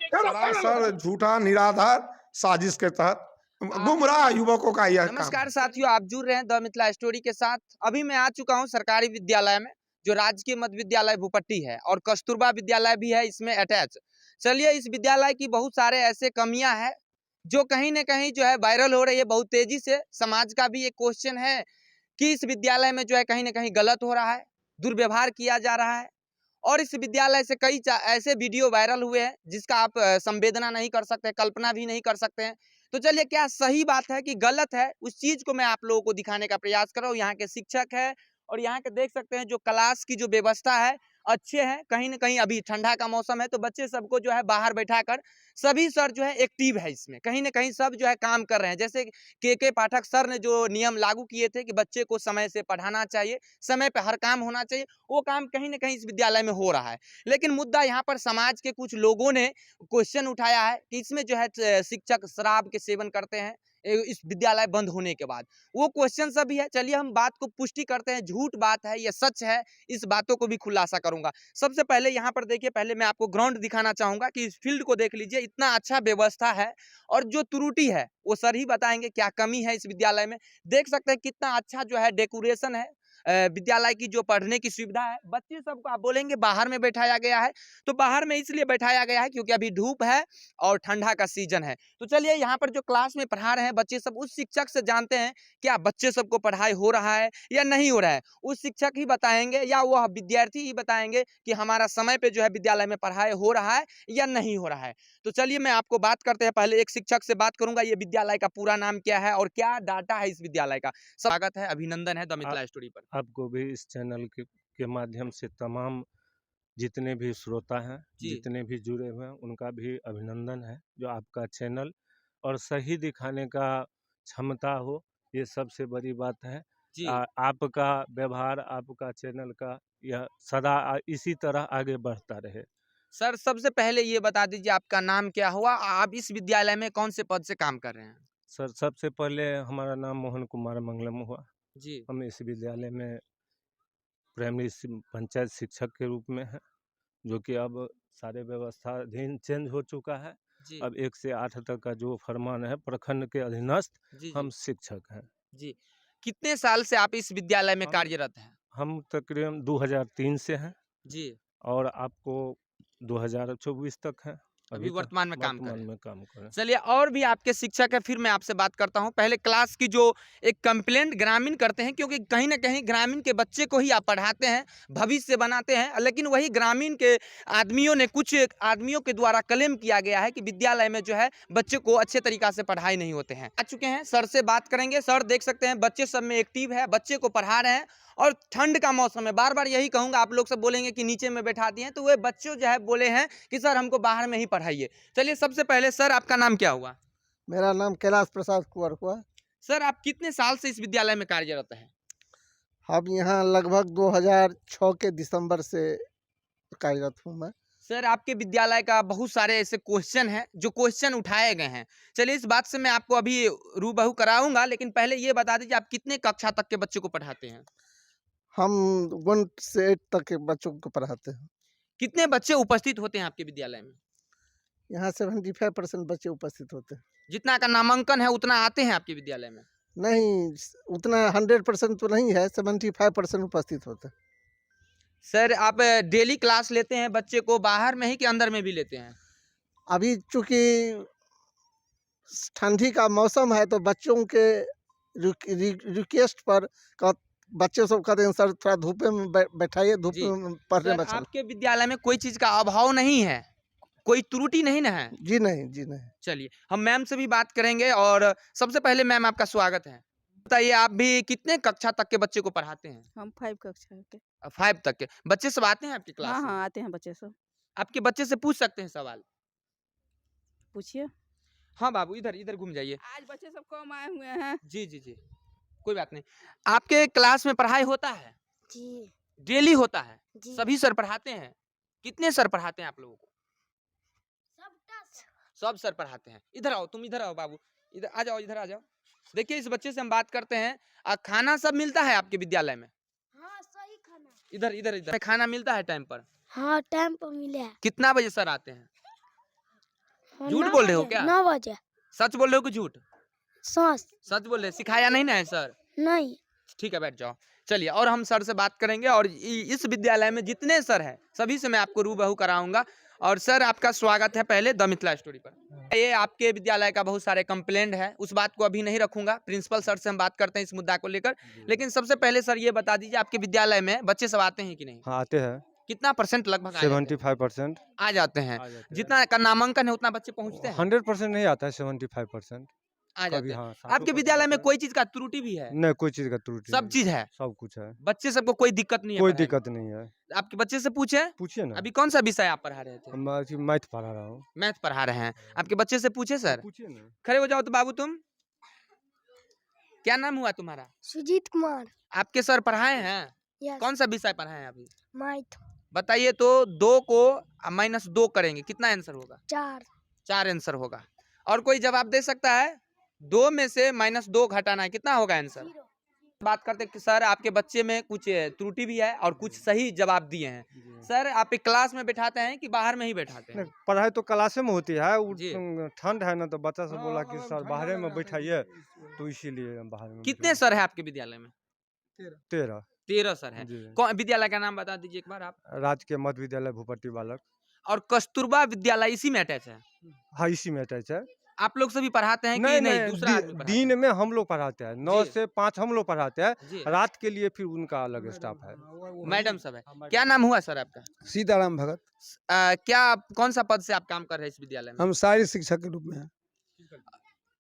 सरासर झूठा निराधार साजिश के तहत गुमराह युवकों का यह नमस्कार साथियों, आप जुड़ रहे हैं द मिथिला स्टोरी के साथ। अभी मैं आ चुका हूं सरकारी विद्यालय में, जो राजकीय मध्य विद्यालय भूपट्टी है और कस्तूरबा विद्यालय भी है इसमें अटैच। चलिए, इस विद्यालय की बहुत सारे ऐसे कमियां हैं जो कहीं न कहीं जो है वायरल हो रही है बहुत तेजी से। समाज का भी एक क्वेश्चन है कि इस विद्यालय में जो है कहीं न कहीं गलत हो रहा है, दुर्व्यवहार किया जा रहा है। और इस विद्यालय से कई ऐसे वीडियो वायरल हुए हैं जिसका आप संवेदना नहीं कर सकते, कल्पना भी नहीं कर सकते हैं। तो चलिए, क्या सही बात है कि गलत है, उस चीज को मैं आप लोगों को दिखाने का प्रयास कर रहा हूँ। यहाँ के शिक्षक है और यहाँ के देख सकते हैं जो क्लास की जो व्यवस्था है अच्छे हैं। कहीं ना कहीं अभी ठंडा का मौसम है तो बच्चे सबको जो है बाहर बैठाकर सभी सर जो है एक्टिव है इसमें, कहीं ना कहीं सब जो है काम कर रहे हैं। जैसे के पाठक सर ने जो नियम लागू किए थे कि बच्चे को समय से पढ़ाना चाहिए, समय पे हर काम होना चाहिए, वो काम कहीं ना कहीं इस विद्यालय में हो रहा है। लेकिन मुद्दा यहाँ पर समाज के कुछ लोगों ने क्वेश्चन उठाया है कि इसमें जो है शिक्षक शराब के सेवन करते हैं इस विद्यालय बंद होने के बाद। वो क्वेश्चन सभी है। चलिए हम बात को पुष्टि करते हैं, झूठ बात है या सच है, इस बातों को भी खुलासा करूंगा। सबसे पहले यहाँ पर देखिए, पहले मैं आपको ग्राउंड दिखाना चाहूंगा कि इस फील्ड को देख लीजिए, इतना अच्छा व्यवस्था है। और जो त्रुटि है वो सर ही बताएंगे क्या कमी है इस विद्यालय में। देख सकते हैं कितना अच्छा जो है डेकोरेशन है, विद्यालय की जो पढ़ने की सुविधा है। बच्चे सबको आप बोलेंगे बाहर में बैठाया गया है, तो बाहर में इसलिए बैठाया गया है क्योंकि अभी धूप है और ठंडा का सीजन है। तो चलिए, यहाँ पर जो क्लास में पढ़ा रहे हैं बच्चे सब, उस शिक्षक से जानते हैं क्या बच्चे सबको पढ़ाई हो रहा है या नहीं हो रहा है। उस शिक्षक ही बताएंगे या वह विद्यार्थी ही बताएंगे कि हमारा समय पे जो है विद्यालय में पढ़ाई हो रहा है या नहीं हो रहा है। तो चलिए, मैं आपको बात करते हैं। पहले एक शिक्षक से बात करूंगा, ये विद्यालय का पूरा नाम क्या है और क्या डाटा है इस विद्यालय का। स्वागत है, अभिनंदन है द मिथिला स्टोरी पर। आपको भी इस चैनल के माध्यम से तमाम जितने भी श्रोता हैं, जितने भी जुड़े हुए हैं, उनका भी अभिनंदन है। जो आपका चैनल और सही दिखाने का क्षमता हो, ये सबसे बड़ी बात है। आपका व्यवहार, आपका चैनल का यह सदा इसी तरह आगे बढ़ता रहे। सर, सबसे पहले ये बता दीजिए आपका नाम क्या हुआ, आप इस विद्यालय में कौन से पद से काम कर रहे हैं। सर, सबसे पहले हमारा नाम मोहन कुमार मंगलम हुआ जी। हम इस विद्यालय में प्राइमरी पंचायत शिक्षक के रूप में हैं, जो कि अब सारे व्यवस्था अधीन चेंज हो चुका है। अब 1 से 8 तक का जो फरमान है, प्रखंड के अधीनस्थ हम शिक्षक हैं। जी। कितने साल से आप इस विद्यालय में कार्यरत हैं। हम तकरीबन 2003 से हैं जी। और आपको 2024 तक है। अभी वर्तमान में काम कर रहे हैं। चलिए, और भी आपके शिक्षक है, फिर मैं आपसे बात करता हूं। पहले क्लास की जो एक कंप्लेंट ग्रामीण करते हैं, क्योंकि कहीं ना कहीं ग्रामीण के बच्चे को ही आप पढ़ाते हैं, भविष्य बनाते हैं, लेकिन वही ग्रामीण के आदमियों ने, कुछ आदमियों के द्वारा क्लेम किया गया है कि विद्यालय में जो है बच्चे को अच्छे तरीका से पढ़ाई नहीं होते हैं। आ चुके हैं, सर से बात करेंगे। सर, देख सकते हैं बच्चे सब में एक्टिव है, बच्चे को पढ़ा रहे हैं और ठंड का मौसम है। बार बार यही कहूंगा, आप लोग सब बोलेंगे कि नीचे में बैठा दिए, तो वे बच्चे जो है बोले हैं कि सर हमको बाहर में ही पढ़ाइए। चलिए, सबसे पहले सर आपका नाम क्या हुआ। मेरा नाम कैलाश प्रसाद कुंवर हुआ। सर, आप कितने साल से इस विद्यालय में कार्यरत हैं। हम यहाँ लगभग 2006 के दिसंबर से कार्यरत हूँ मैं। सर, आपके विद्यालय का बहुत सारे ऐसे क्वेश्चन हैं जो क्वेश्चन उठाए गए हैं। चलिए, इस बात से मैं आपको अभी रूबरू कराऊंगा, लेकिन पहले ये बता दीजिए आप कितने कक्षा तक के बच्चे को पढ़ाते हैं। हम 1 से 8 तक के बच्चों को पढ़ाते हैं। कितने बच्चे उपस्थित होते हैं आपके विद्यालय में। यहाँ 75% बच्चे उपस्थित होते हैं। जितना का नामांकन है उतना आते हैं आपके विद्यालय में। नहीं, उतना 100% तो नहीं है, 75% उपस्थित होते हैं। सर, आप डेली क्लास लेते हैं बच्चे को बाहर में ही कि अंदर में भी लेते हैं। अभी चूंकि ठंडी का मौसम है तो बच्चों के रिक्वेस्ट पर बच्चे सब कहते हैं सर थोड़ा धूपे में बैठाइए, धूप में पढ़ने में। आपके विद्यालय में कोई चीज का अभाव नहीं है, कोई त्रुटि नहीं ना है। जी नहीं, जी नहीं। चलिए, हम मैम से भी बात करेंगे। और सबसे पहले मैम आपका स्वागत है। बताइए, आप भी कितने कक्षा तक के बच्चे को पढ़ाते हैं। हम 5 कक्षा के। 5 तक के बच्चे सब आते हैं आपकी क्लास हाँ में। हाँ, आते हैं बच्चे सब। आपके बच्चे से पूछ सकते हैं सवाल। पूछिए। हाँ बाबू, इधर इधर घूम जाइए। आज बच्चे सब कम आए हुए हैं। जी जी जी, कोई बात नहीं। आपके क्लास में पढ़ाई होता है। जी। डेली होता है। जी। सभी सर पढ़ाते हैं। कितने सर पढ़ाते हैं आप लोगों को। सब सर पढ़ाते हैं। इधर आओ, तुम इधर आओ बाबू, इधर आ जाओ, इधर आ जाओ। देखिए इस बच्चे से हम बात करते हैं। खाना सब मिलता है आपके विद्यालय में? हाँ सही खाना। इधर इधर इधर खाना मिलता है टाइम पर? हाँ टाइम पर मिले है। कितना बजे सर आते हैं? हाँ, झूठ 9 बोल रहे हो बजे, क्या? 9 बजे। सच बोल रहे हो कि झूठ? सॉस सच बोल रहे, सिखाया नहीं ना है सर? नहीं। ठीक है, बैठ जाओ। चलिए, और हम सर से बात करेंगे और इस विद्यालय में जितने सर हैं सभी से मैं आपको रूबरू कराऊंगा। और सर आपका स्वागत है पहले द मिथिला स्टोरी पर। ये आपके विद्यालय का बहुत सारे कंप्लेंट है, उस बात को अभी नहीं रखूंगा, प्रिंसिपल सर से हम बात करते हैं इस मुद्दा को लेकर। लेकिन सबसे पहले सर ये बता दीजिए आपके विद्यालय में बच्चे सब आते हैं कि नहीं? हाँ आते हैं। कितना परसेंट लगभग आ जाते हैं? 75% आ जाते हैं। आ जाते हैं। जितना का नामांकन है उतना बच्चे पहुंचते हैं? 100% नहीं आता है, 75% आ जाते कभी। हैं। हाँ आपके विद्यालय में कोई चीज का त्रुटि भी है? नहीं, कोई चीज का त्रुटि सब नहीं, चीज है, सब कुछ है, बच्चे सबको कोई दिक्कत नहीं है कोई पढ़ाई में? दिक्कत नहीं है। आपके बच्चे से पूछे पूछिए ना। अभी कौन सा विषय आप पढ़ा रहे थे? हम मैथ पढ़ा रहा हूँ। मैथ पढ़ा रहे हैं, आपके बच्चे से पूछे सर? पूछिए ना। खड़े हो जाओ तो बाबू, तुम क्या नाम हुआ तुम्हारा? सुजीत कुमार। आपके सर पढ़ाए हैं? यस। कौन सा विषय पढ़ाए हैं अभी? मैथ। बताइए तो 2 को -2 करेंगे कितना आंसर होगा? 4। 4 आंसर होगा। और कोई जवाब दे सकता है? 2 में से -2 घटाना है, कितना होगा आंसर? बात करते हैं कि सर आपके बच्चे में कुछ त्रुटि भी है और कुछ सही जवाब दिए हैं। सर आप एक क्लास में बैठाते हैं कि बाहर में ही बैठाते हैं? नहीं, पढ़ाई तो क्लासे में होती है। जी। ठंड है ना, तो बच्चा सब बोला कि सर बाहर में बैठाइए, तो इसीलिए हम बाहर में। कितने सर है आपके विद्यालय में? 13। 13 सर है। जी। कौन विद्यालय का नाम बता दीजिए एक बार आप? राजकीय मध्य विद्यालय भूपट्टी बालक। और कस्तूरबा विद्यालय इसी में अटैच है? हाँ इसी में अटैच है। आप लोग सभी पढ़ाते हैं कि नहीं नहीं नहीं, दूसरा आदमी पढ़ाता है? दिन में हम लोग पढ़ाते हैं, 9 जी। से 5 हम लोग पढ़ाते हैं। जी। रात के लिए फिर उनका अलग स्टाफ है। मैडम सब है। क्या नाम हुआ सर आपका? सीताराम भगत। क्या कौन सा पद से आप काम कर रहे हैं इस विद्यालय में? हम शारीरिक शिक्षक के रूप में हैं,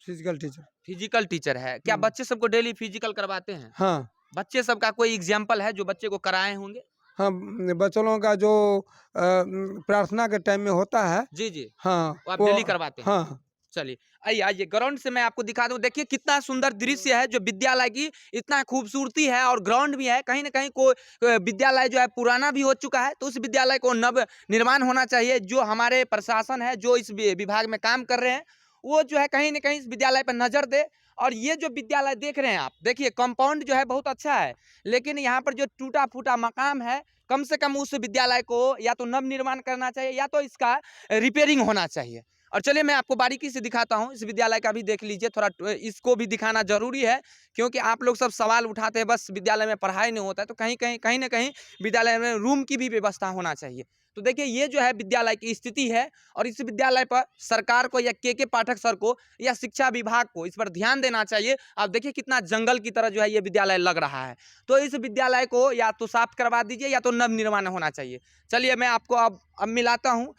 फिजिकल टीचर। फिजिकल टीचर है। क्या बच्चे सबको डेली फिजिकल करवाते हैं? हाँ बच्चे सबका कोई एग्जाम्पल है जो बच्चे को कराए होंगे? हाँ, बच्चों लोगों का जो प्रार्थना के टाइम में होता है, जी जी, हाँ वो आप डेली करवाते हैं? हाँ। चलिए आइए आइए ग्राउंड से मैं आपको दिखा दूं। देखिए कितना सुंदर दृश्य है, जो विद्यालय की इतना खूबसूरती है और ग्राउंड भी है। कहीं ना कहीं कोई विद्यालय जो है पुराना भी हो चुका है, तो उस विद्यालय को नव निर्माण होना चाहिए। जो हमारे प्रशासन है, जो इस विभाग में काम कर रहे हैं, वो जो है कहीं ना कहीं इस विद्यालय पर नजर दे। और ये जो विद्यालय देख रहे हैं आप, देखिए कंपाउंड जो है बहुत अच्छा है, लेकिन यहाँ पर जो टूटा फूटा मकान है, कम से कम उस विद्यालय को या तो नव निर्माण करना चाहिए या तो इसका रिपेयरिंग होना चाहिए। और चलिए मैं आपको बारीकी से दिखाता हूँ, इस विद्यालय का भी देख लीजिए, थोड़ा इसको भी दिखाना जरूरी है, क्योंकि आप लोग सब सवाल उठाते हैं बस विद्यालय में पढ़ाई नहीं होता है, तो कहीं ना कहीं विद्यालय में रूम की भी व्यवस्था होना चाहिए। तो देखिए ये जो है विद्यालय की स्थिति है, और इस विद्यालय पर सरकार को या के पाठक सर को या शिक्षा विभाग को इस पर ध्यान देना चाहिए। आप देखिए कितना जंगल की तरह जो है ये विद्यालय लग रहा है, तो इस विद्यालय को या तो साफ करवा दीजिए या तो नव निर्माण होना चाहिए। चलिए मैं आपको अब मिलाता हूँ,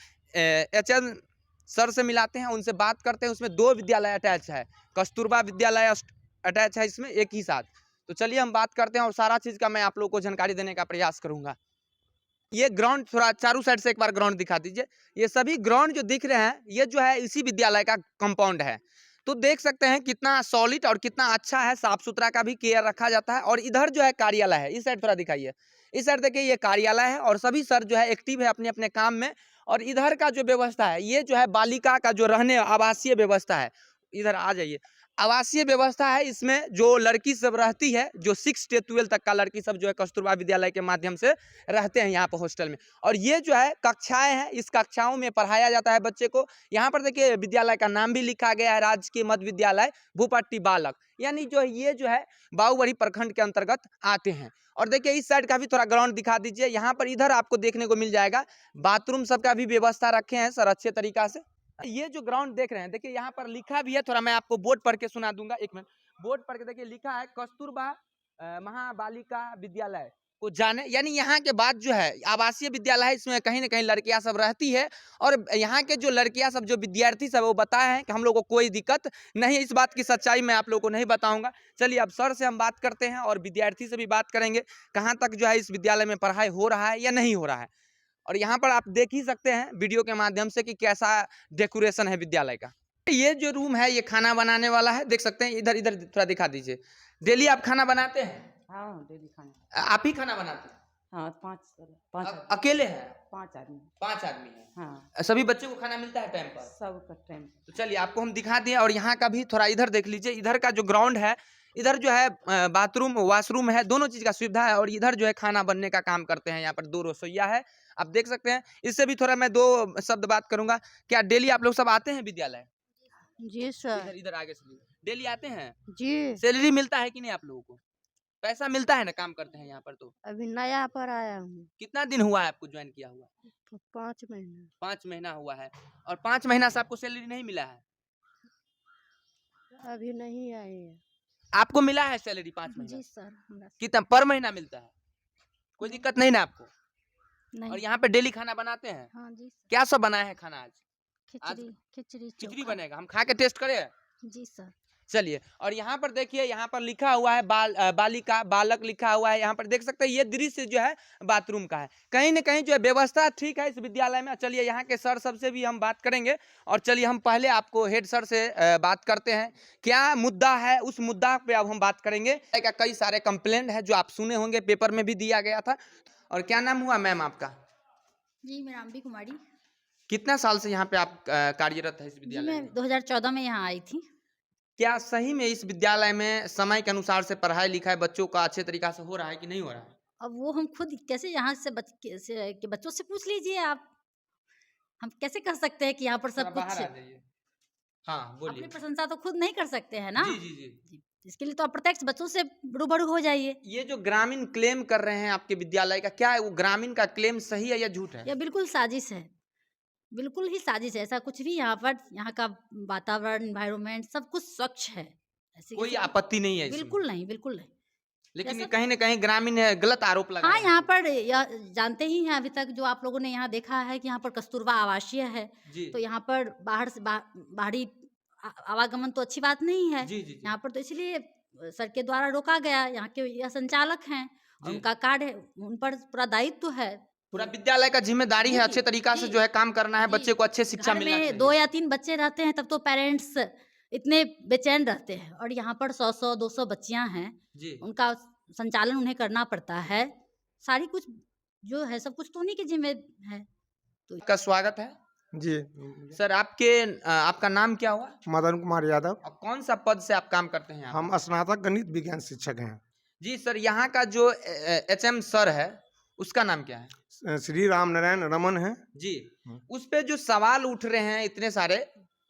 HM सर से मिलाते हैं, उनसे बात करते हैं। उसमें 2 विद्यालय अटैच है, कस्तूरबा विद्यालय अटैच है इसमें एक ही साथ। तो चलिए हम बात करते हैं और सारा चीज़ का मैं आप लोगों को जानकारी देने का प्रयास करूंगा। ये ग्राउंड थोड़ा चारों साइड से एक बार ग्राउंड दिखा दीजिए। ये सभी ग्राउंड जो दिख रहे हैं, ये जो है इसी विद्यालय का कंपाउंड है। तो देख सकते हैं कितना सॉलिड और कितना अच्छा है, साफ सुथरा का भी केयर रखा जाता है। और इधर जो है कार्यालय है, इस साइड थोड़ा दिखाइए, इस साइड देखिए ये कार्यालय है, और सभी सर जो है एक्टिव है अपने अपने काम में। और इधर का जो व्यवस्था है, ये जो है बालिका का जो रहने आवासीय व्यवस्था है, इधर आ जाइए, आवासीय व्यवस्था है। इसमें जो लड़की सब रहती है, जो 6 से 12 तक का लड़की सब जो है कस्तूरबा विद्यालय के माध्यम से रहते हैं यहाँ पर हॉस्टल में। और ये जो है कक्षाएं हैं, इस कक्षाओं में पढ़ाया जाता है बच्चे को। यहाँ पर देखिए विद्यालय का नाम भी लिखा गया है, राजकीय मध्य विद्यालय भूपट्टी बालक, यानी जो ये जो है बाहुबड़ी प्रखंड के अंतर्गत आते हैं। और देखिए इस साइड का भी थोड़ा ग्राउंड दिखा दीजिए। यहाँ पर इधर आपको देखने को मिल जाएगा बाथरूम सबका भी व्यवस्था रखे हैं सर अच्छे तरीका से। ये जो ग्राउंड देख रहे हैं, देखिए यहाँ पर लिखा भी है, थोड़ा मैं आपको बोर्ड पढ़ के सुना दूंगा, एक मिनट। बोर्ड पढ़ के देखिए लिखा है कस्तूरबा महाबालिका विद्यालय को जाने, यानी यहाँ के बाद जो है आवासीय विद्यालय है, इसमें कहीं ना कहीं लड़कियां सब रहती है। और यहाँ के जो लड़कियां सब, जो विद्यार्थी सब, वो बताए हैं कि हम लोग को कोई दिक्कत नहीं। इस बात की सच्चाई मैं आप लोगों को नहीं बताऊंगा। चलिए अब सर से हम बात करते हैं और विद्यार्थी से भी बात करेंगे, कहाँ तक जो है इस विद्यालय में पढ़ाई हो रहा है या नहीं हो रहा है। और यहाँ पर आप देख ही सकते हैं वीडियो के माध्यम से कि कैसा डेकोरेशन है विद्यालय का। ये जो रूम है ये खाना बनाने वाला है, देख सकते हैं। इधर इधर थोड़ा दिखा दीजिए। डेली आप खाना बनाते हैं? हाँ डेली खाना। आप ही खाना बनाते हैं? हाँ 5 अकेले हैं? 5 आदमी 5 आदमी हैं। हाँ सभी बच्चों को खाना मिलता है टाइम पर? सबका टाइम तो चलिए आपको हम दिखा दिए, और यहाँ का भी थोड़ा इधर देख लीजिए। इधर का जो ग्राउंड है, इधर जो है बाथरूम वॉशरूम है, दोनों चीज का सुविधा है। और इधर जो है खाना बनने का काम करते हैं, यहाँ पर 2 रसोइया है, आप देख सकते हैं। इससे भी थोड़ा मैं 2 शब्द बात करूंगा। क्या डेली आप लोग सब आते हैं विद्यालय? जी सर इधर इधर आगे से डेली आते हैं? जी सैलरी मिलता है कि नहीं आप लोगों को? पैसा मिलता है ना, काम करते हैं यहाँ पर तो? अभी नया पर आया हूँ कितना दिन हुआ है आपको ज्वाइन किया हुआ? 5 महीना 5 महीना हुआ है। और 5 महीना से आपको सैलरी नहीं मिला है? अभी नहीं आए हैं। आपको मिला है सैलरी 5 महीना? जी सर हमरा कितना पर महीना मिलता है? कोई दिक्कत नहीं ना आपको? नहीं और यहाँ पे डेली खाना बनाते हैं? हाँ जी सर क्या सब बनाया है खाना आज? खिचड़ी खिचड़ी बनेगा, हम खा के टेस्ट करें? जी सर चलिए। और यहाँ पर देखिए, यहाँ पर लिखा हुआ है बालिका बालक लिखा हुआ है। यहाँ पर देख सकते हैं, ये दृश्य जो है बाथरूम का है। कहीं न कहीं जो है व्यवस्था ठीक है इस विद्यालय में। चलिए यहाँ के सर सबसे भी हम बात करेंगे। और चलिए हम पहले आपको हेड सर से बात करते हैं, क्या मुद्दा है उस मुद्दा पे अब हम बात करेंगे। कई सारे कंप्लेंट है जो आप सुने होंगे, पेपर में भी दिया गया था। और क्या नाम हुआ मैम आपका? जी मेरा अम्बी कुमारी। कितना साल से यहाँ पे आप कार्यरत है इस जी विद्यालय मैं में? 2014 में यहाँ आई थी। क्या सही में इस विद्यालय में समय के अनुसार से पढ़ाई लिखाई बच्चों का अच्छे तरीका से हो रहा है कि नहीं हो रहा है? अब वो हम खुद कैसे यहाँ से बच्चों से पूछ लीजिए आप। हम कैसे कह सकते हैं कि यहाँ पर सब थोड़ा कुछ बाहर आ जाइए। हाँ अपनी बोलिए। प्रशंसा तो खुद नहीं कर सकते हैं ना। जी जी जी। जी, इसके लिए तो आप प्रत्यक्ष बच्चों से रूबरू हो जाइए। ये जो ग्रामीण क्लेम कर रहे हैं आपके विद्यालय का, क्या है वो ग्रामीण का क्लेम सही है या झूठ है? यह बिल्कुल साजिश है, बिल्कुल ही साजिश है। ऐसा कुछ भी यहाँ पर, यहाँ का वातावरण एनवायरनमेंट सब कुछ स्वच्छ है। ऐसी कोई किसी आपत्ति नहीं है इसमें? बिल्कुल नहीं, बिल्कुल नहीं। लेकिन जैसा- कहीं न कहीं ग्रामीण गलत आरोप लगा हाँ रहे हैं। यहाँ पर यह जानते ही हैं अभी तक जो आप लोगों ने यहाँ देखा है कि यहाँ पर कस्तूरबा आवासीय है। जी तो यहाँ पर बाहर से बाहरी आवागमन तो अच्छी बात नहीं है। जी जी। यहाँ पर तो इसलिए सर के द्वारा रोका गया। यहाँ के यह संचालक हैं और जी। उनका कार्य है, उन पर पूरा दायित्व है। पूरा विद्यालय का जिम्मेदारी है जी, अच्छे तरीका से जी, जो है काम करना है, जी। बच्चे को अच्छे शिक्षा घर मिलना में चाहिए। 2 या 3 बच्चे रहते हैं तब तो पेरेंट्स इतने बेचैन रहते हैं, और यहाँ पर 100 200 बच्चियां हैं, जी उनका संचालन उन्हें करना पड़ता है। सारी कुछ जो है सब कुछ तो उन्हीं के जिम्मे है। का स्वागत है जी। सर। आपका नाम क्या हुआ मदन कुमार यादव। और कौन सा पद से आप काम करते हैं यहाँ पर? हम स्नातक गणित विज्ञान शिक्षक हैं। जी सर, यहाँ का जो HM सर है उसका नाम क्या है? श्री राम नारायण रमन है। जी। उस पे जो सवाल उठ रहे हैं इतने सारे,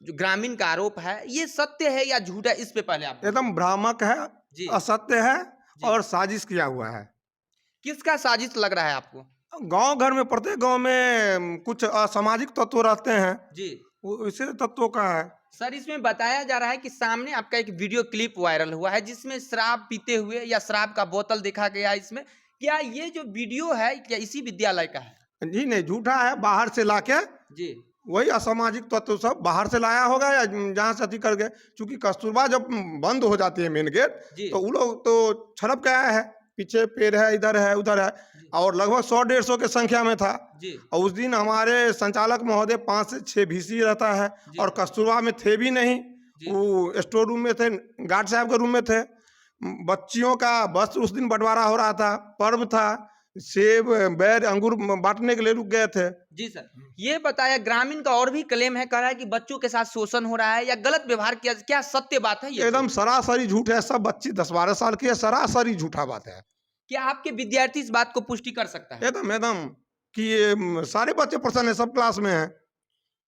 जो ग्रामीण का आरोप है, ये सत्य है या झूठ है, इस पे पहले आप एकदम भ्रामक है, जी। असत्य है जी। और साजिश किया हुआ है। किसका साजिश लग रहा है आपको? गांव घर में, प्रत्येक गांव में कुछ असामाजिक तत्व रहते हैं, जी इसे तत्वों का है। सर, इसमें बताया जा रहा है कि सामने आपका एक वीडियो क्लिप वायरल हुआ है जिसमें शराब पीते हुए या शराब का बोतल देखा गया है इसमें। क्या ये जो वीडियो है क्या इसी विद्यालय का है? जी नहीं, झूठा है, बाहर से लाके जी वही असामाजिक तत्व सब बाहर से लाया होगा या जहाँ से अति करके। चूंकि कस्तूरबा जब बंद हो जाती है मेन गेट, जी तो वो लोग तो छड़प के आए हैं, पीछे पेड़ है, इधर है, उधर है, और लगभग 100-150 के संख्या में था। जी और उस दिन हमारे संचालक महोदय 5 से 6 VC रहता है, जी। और कस्तूरबा में थे भी नहीं, जी। वो स्टोर रूम में थे, गार्ड साहब के रूम में थे। बच्चियों का वस्त्र उस दिन बंटवारा हो रहा था, पर्व था, सेब बैर अंगूर बांटने के लिए रुक गए थे। जी सर, ये बताया ग्रामीण का और भी क्लेम है, कह रहा है कि बच्चों के साथ शोषण हो रहा है या गलत व्यवहार किया। क्या सत्य बात है ये? एकदम सरासरी झूठ है। सब बच्ची 10-12 साल की है, सरासरी झूठा बात है। क्या आपके विद्यार्थी इस बात को पुष्टि कर सकता है? एकदम एकदम कि ये सारे बच्चे प्रसन्न है, सब क्लास में है।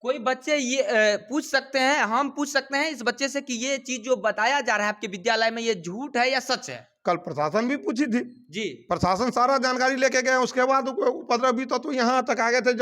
कोई बच्चे ये पूछ सकते हैं, हम पूछ सकते हैं इस बच्चे से कि ये चीज जो बताया जा रहा है आपके विद्यालय में, ये झूठ है या सच है? कल प्रशासन भी पूछी थी, जी प्रशासन सारा जानकारी लेके गए। उसके बाद उपद्रव भी तो यहाँ तक आ गए थे,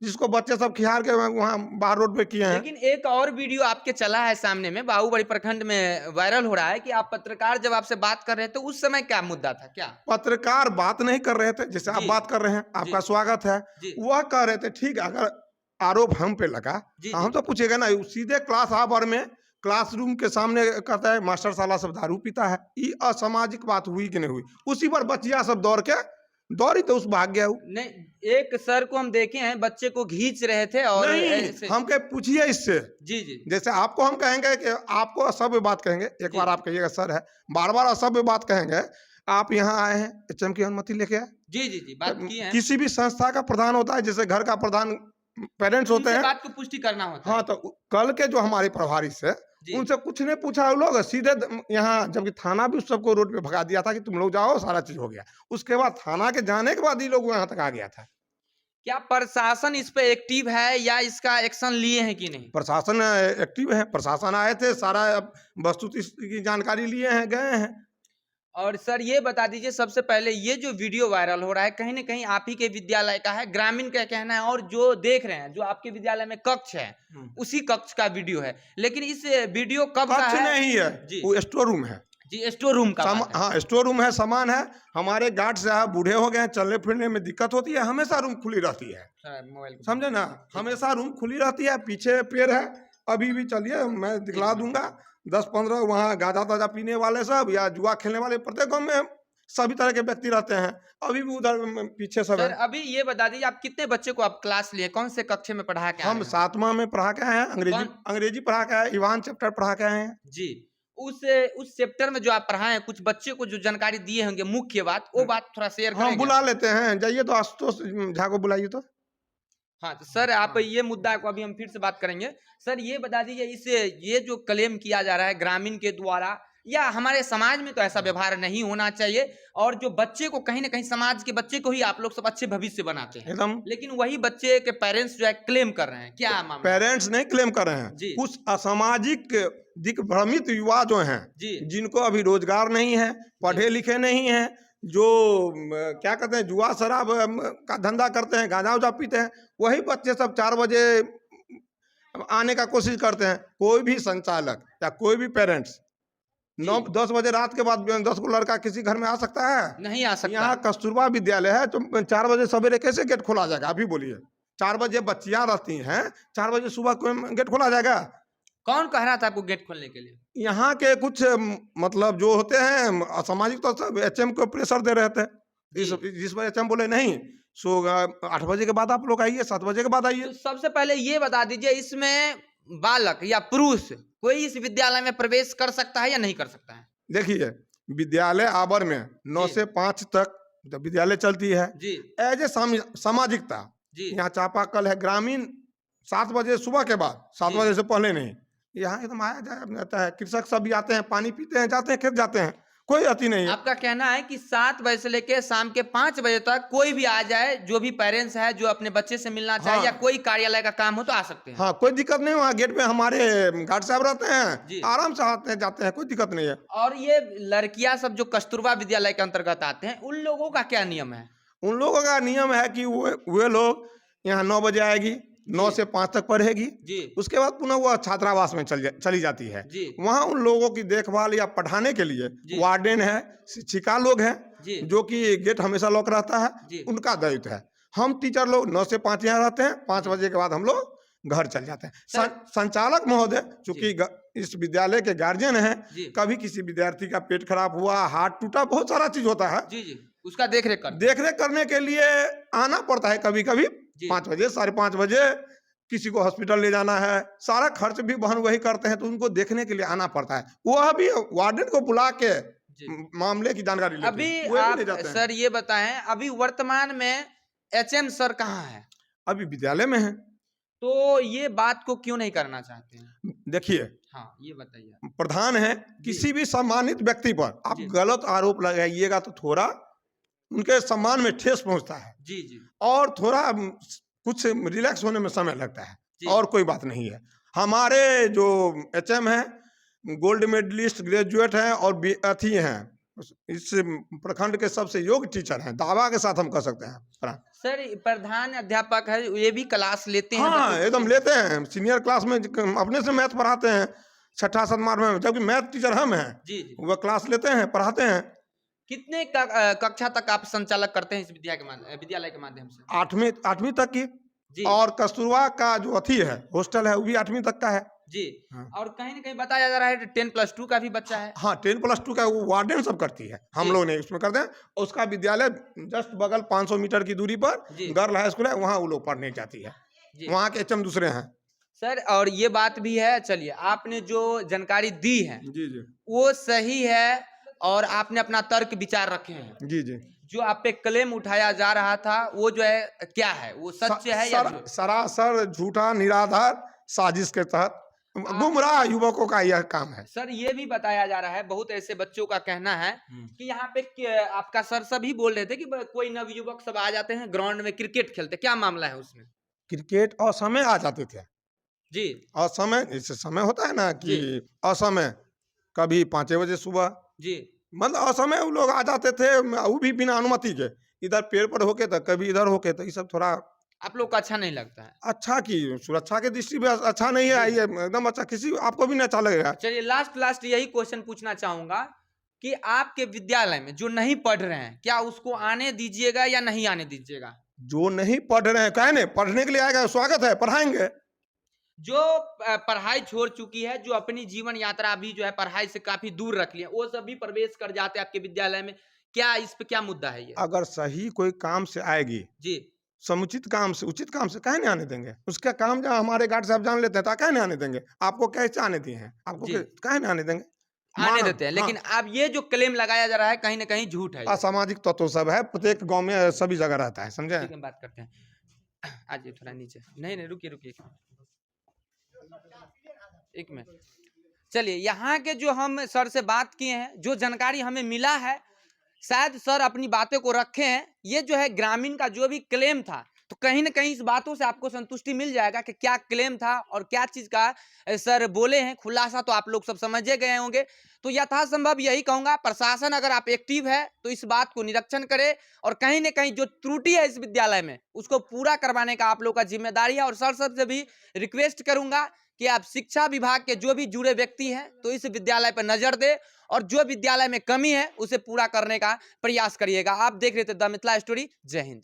जिसको बच्चे सब खिहार के वहाँ बाहर रोड पे किए हैं। लेकिन एक और वीडियो आपके चला है सामने में, बाहुबली प्रखंड में वायरल हो रहा है कि आप पत्रकार जब आपसे बात कर रहे थे, उस समय क्या मुद्दा था? क्या पत्रकार बात नहीं कर रहे थे जैसे आप जी। बात कर रहे हैं, आपका स्वागत है। जी वह कह रहे थे ठीक है, अगर आरोप हम पे लगा जी तो हम तो पूछेगा ना। सीधे क्लास आवर में, क्लासरूम के सामने कहता है मास्टर साला सब दारू पीता है। ये असामाजिक बात हुई कि नहीं हुई? उसी पर बच्चिया सब दौड़ी तो उस भाग गया। नहीं, एक सर को हम देखे हैं बच्चे को खींच रहे थे और ऐसे। हम कहे पूछिए इससे। जी जी जैसे आपको हम कहेंगे कि आपको असभ्य बात कहेंगे, एक बार आप कहिएगा सर है, बार बार असभ्य बात कहेंगे, आप यहाँ आए हैं, एचएम की अनुमति लेके आए। जी जी जी, बात की है। किसी भी संस्था का प्रधान होता है, जैसे घर का प्रधान पेरेंट्स होते उनसे हैं। बात को पुष्टि करना होता है। हाँ, तो कल के जो हमारे प्रभारी से जी। उनसे कुछ नहीं पूछा, वो लोग सीधे यहाँ, जबकि थाना भी उस सबको रोड पे भगा दिया था कि तुम लोग जाओ, सारा चीज हो गया। उसके बाद थाना के जाने के बाद ये लोग यहाँ तक आ गया था। क्या प्रशासन इस पे एक्टिव है या इसका एक्शन लिए हैं कि नहीं? प्रशासन एक्टिव है, प्रशासन आए थे, सारा वस्तु की जानकारी लिए हैं, गए हैं। और सर ये बता दीजिए, सबसे पहले ये जो वीडियो वायरल हो रहा है कहीं ना कहीं आप ही के विद्यालय का है, ग्रामीण का कहना है, और जो देख रहे हैं जो आपके विद्यालय में कक्ष है उसी कक्ष का वीडियो है, लेकिन इस वीडियो कब का कक्ष है? नहीं है जी। वो स्टोर रूम है जी, स्टोर रूम का बात है। हाँ, स्टोर रूम है, सामान है। हमारे गार्ड साहब बूढ़े हो गए हैं, चलने फिरने में दिक्कत होती है, हमेशा रूम खुली रहती है, सर, मोबाइल को समझे ना, हमेशा रूम खुली रहती है। पीछे पेड़ है, अभी भी चलिए मैं दिखला दूंगा, 10-15 वहाँ गांजा ताजा पीने वाले सब या जुआ खेलने वाले, प्रत्येक गाँव में सभी तरह के व्यक्ति रहते हैं। अभी भी उधर पीछे सब सर, है। अभी ये बता दीजिए, आप कितने बच्चे को आप क्लास लिए, कौन से कक्षा में पढ़ा के आए हम हैं? 7वां में पढ़ा के आए हैं, अंग्रेजी पढ़ा के आए, इवान चैप्टर पढ़ा के आए हैं। जी। उस चैप्टर में जो आप पढ़ाए हैं, कुछ बच्चे को जो जानकारी दिए होंगे, मुख्य बात, वो बात थोड़ा शेयर हम करेंगे? बुला लेते हैं, जाइए तो आशुतोष झा को बुलाइए तो। हाँ, तो सर आप ये मुद्दा को अभी हम फिर से बात करेंगे। सर ये बता दीजिए, इसे ये जो क्लेम किया जा रहा है ग्रामीण के द्वारा, या हमारे समाज में तो ऐसा व्यवहार नहीं होना चाहिए, और जो बच्चे को कहीं ना कहीं, समाज के बच्चे को ही आप लोग सब अच्छे भविष्य बनाते हैं, एकदम लेकिन वही बच्चे के पेरेंट्स जो है क्लेम कर रहे हैं, क्या मामला? पेरेंट्स नहीं क्लेम कर रहे हैं, जी। कुछ असामाजिक दिग्भ्रमित युवा जो हैं, जी। जिनको अभी रोजगार नहीं है, पढ़े लिखे नहीं हैं, जो क्या कहते हैं, जुआ शराब का धंधा करते हैं, गांजा उजा पीते हैं, वही बच्चे सब 4 बजे आने का कोशिश करते हैं। कोई भी संचालक या कोई भी पेरेंट्स 9-10 बजे रात के बाद 10 को लड़का किसी घर में आ सकता है? नहीं आ सकता। यहाँ कस्तूरबा विद्यालय है, तो 4 बजे सवेरे कैसे गेट खोला जाएगा? अभी बोलिए, 4 बजे बच्चियां रहती हैं, 4 बजे सुबह कोई गेट खोला जाएगा? कौन कह रहा था आपको गेट खोलने के लिए? यहाँ के कुछ मतलब जो होते हैं असामाजिक, तो सब एचएम को प्रेशर दे रहे थे। जिस पर एचएम बोले नहीं, सो 8 बजे के बाद आप लोग आइए, 7 बजे के बाद आइए। तो सबसे पहले ये बता दीजिए, इसमें बालक या पुरुष कोई इस विद्यालय में प्रवेश कर सकता है या नहीं कर सकता है? देखिए, विद्यालय आवर में 9 से 5 तक जब विद्यालय चलती है, जी एज ए सामाजिकता, जी यहाँ चापाकल है, ग्रामीण 7 बजे सुबह के बाद, 7 जी। बजे से पहले नहीं। यहाँ एकदम आया जाता है, कृषक सब भी आते हैं, पानी पीते हैं, जाते हैं, खेत जाते हैं, कोई अति नहीं है। आपका कहना है कि 7 बजे से लेके शाम के 5 बजे तक कोई भी आ जाए, जो भी पेरेंट्स है, जो अपने बच्चे से मिलना चाहे, हाँ। या कोई कार्यालय का काम हो तो आ सकते हैं। हाँ, कोई दिक्कत नहीं, वहाँ गेट पे हमारे गार्ड साहब रहते जी। हैं, आराम से आते हैं जाते हैं, कोई दिक्कत नहीं है। और ये लड़कियां सब जो कस्तूरबा विद्यालय के अंतर्गत आते हैं, उन लोगों का क्या नियम है? उन लोगों का नियम है कि वे लोग यहाँ 9 बजे आएगी, 9 से 5 तक पढ़ेगी, जी उसके बाद पुनः वह छात्रावास में चली जाती है। जी वहाँ उन लोगों की देखभाल या पढ़ाने के लिए जी। वार्डन है, शिक्षिका लोग हैं, जी जो कि गेट हमेशा लॉक रहता है, जी। उनका दायित्व है। हम टीचर लोग 9 से 5 यहाँ रहते हैं, 5 बजे के बाद हम लोग घर चल जाते हैं। संचालक महोदय चूंकि इस विद्यालय के गार्जियन हैं, जी कभी किसी विद्यार्थी का पेट खराब हुआ, हाथ टूटा, बहुत सारा चीज होता है, जी जी, उसका देख रेख कर। देखरेख करने के लिए आना पड़ता है। कभी कभी जी। 5 बजे, 5:30 बजे किसी को हॉस्पिटल ले जाना है, सारा खर्च भी वहन वही करते हैं, तो उनको देखने के लिए आना पड़ता है। वह भी वार्डन को बुला के जी। मामले की जानकारी लेते अभी हैं, वो भी आप ले जाते हैं। सर ये बताएं, अभी वर्तमान में एचएम सर कहाँ है? अभी विद्यालय में है। तो ये बात को क्यों नहीं करना चाहते हैं? देखिए, हाँ ये बताइए। प्रधान है, किसी भी सम्मानित व्यक्ति पर आप जी। गलत आरोप लगाइएगा तो थोड़ा उनके सम्मान में ठेस पहुंचता है, जी जी और थोड़ा कुछ रिलैक्स होने में समय लगता है, जी। और कोई बात नहीं है। हमारे जो एचएम है गोल्ड मेडलिस्ट ग्रेजुएट हैं, और अथी हैं, इस प्रखंड के सबसे योग्य टीचर हैं, दावा के साथ हम कह सकते हैं। सर प्रधान अध्यापक है, ये भी क्लास लेते हैं? हाँ, बच्चों को? एकदम लेते हैं, सीनियर क्लास में अपने से मैथ पढ़ाते हैं, 6ठा 7वां में, जबकि मैथ टीचर हम हैं, जी जी। वह क्लास लेते हैं, पढ़ाते हैं। कितने कक्षा तक आप संचालक करते हैं इस विद्यालय के माध्यम से? 8वीं तक की, जी और कस्तूरबा का जो अथी है हॉस्टल है, वो भी 8वीं तक का है। जी। हाँ। और कहीं ना कहीं बताया जा रहा है 10+2 का भी बच्चा है। हाँ, 10+2 का वो वार्डन सब करती है, हम जी। लोग नहीं उसमें करते हैं। उसका विद्यालय जस्ट बगल 500 मीटर की दूरी पर जी। गर्ल हाई स्कूल है, वहाँ वो लोग पढ़ने जाती है, जी। वहाँ के एचएम दूसरे हैं। सर और ये बात भी है, चलिए आपने जो जानकारी दी है जी जी। वो सही है, और आपने अपना तर्क विचार रखे हैं। जी जी। जो आप पे क्लेम उठाया जा रहा था वो जो है क्या है, वो सच है या झूठ? सरासर झूठा निराधार साजिश के तहत गुमराह युवकों का यह काम है। सर ये भी बताया जा रहा है, बहुत ऐसे बच्चों का कहना है कि यहाँ पे आपका सर सभी बोल रहे थे कि कोई नवयुवक सब आ जाते हैं ग्राउंड में क्रिकेट खेलते, क्या मामला है उसमें? क्रिकेट असमय आ जाते थे जी असमय, जैसे समय होता है ना कि जी। असमय, कभी 5 बजे सुबह, जी मतलब असमय वो लोग आ जाते थे, वो भी बिना अनुमति के, इधर पेड़ पर होके तो कभी इधर होके, तो ये सब थोड़ा आप लोग को अच्छा नहीं लगता है? अच्छा की सुरक्षा के दृष्टि में अच्छा नहीं है ये, एकदम अच्छा, किसी आपको भी नहीं अच्छा लगेगा। चलिए लास्ट यही क्वेश्चन पूछना चाहूंगा कि आपके विद्यालय में जो नहीं पढ़ रहे हैं क्या उसको आने दीजिएगा या नहीं आने दीजिएगा? जो नहीं पढ़ रहे हैं, कहे नहीं पढ़ने के लिए आएगा, स्वागत है, पढ़ाएंगे। जो पढ़ाई छोड़ चुकी है, जो अपनी जीवन यात्रा अभी जो है पढ़ाई से काफी दूर रख लिया, वो सभी प्रवेश कर जाते हैं आपके विद्यालय में, क्या इस पे क्या मुद्दा है ये? अगर सही कोई काम से आएगी, जी समुचित काम से, उचित काम से, कहे नहीं आने देंगे। उसका काम जहाँ हमारे गार्ड साहब जान लेते हैं, तो कहे नहीं आने देंगे। आपको कैसे आने दिए हैं, आपको जी। कहे नहीं आने देंगे, आने मानव, देते हैं, लेकिन अब ये जो क्लेम लगाया जा रहा है कहीं ना कहीं झूठ है ये। असामाजिक तत्व सब है, प्रत्येक गांव में सभी जगह रहता है, समझे। ठीक है, बात करते हैं। आज थोड़ा नीचे, नहीं रुकिए एक मिनट। चलिए यहाँ के जो हम सर से बात किए हैं, जो जानकारी हमें मिला है, शायद सर अपनी बातें को रखे हैं। ये जो है ग्रामीण का जो भी क्लेम था, तो कहीं ना कहीं इस बातों से आपको संतुष्टि मिल जाएगा कि क्या क्लेम था और क्या चीज का सर बोले हैं, खुलासा तो आप लोग सब समझे गए होंगे। तो यथासंभव यही कहूंगा, प्रशासन अगर आप एक्टिव है तो इस बात को निरीक्षण करे और कहीं ना कहीं जो त्रुटि है इस विद्यालय में उसको पूरा करवाने का आप लोग का जिम्मेदारी है। और सर से भी रिक्वेस्ट करूंगा कि आप शिक्षा विभाग के जो भी जुड़े व्यक्ति हैं तो इस विद्यालय पर नजर दे और जो विद्यालय में कमी है उसे पूरा करने का प्रयास करिएगा। आप देख रहे थे द मिथिला स्टोरी। जय हिंद।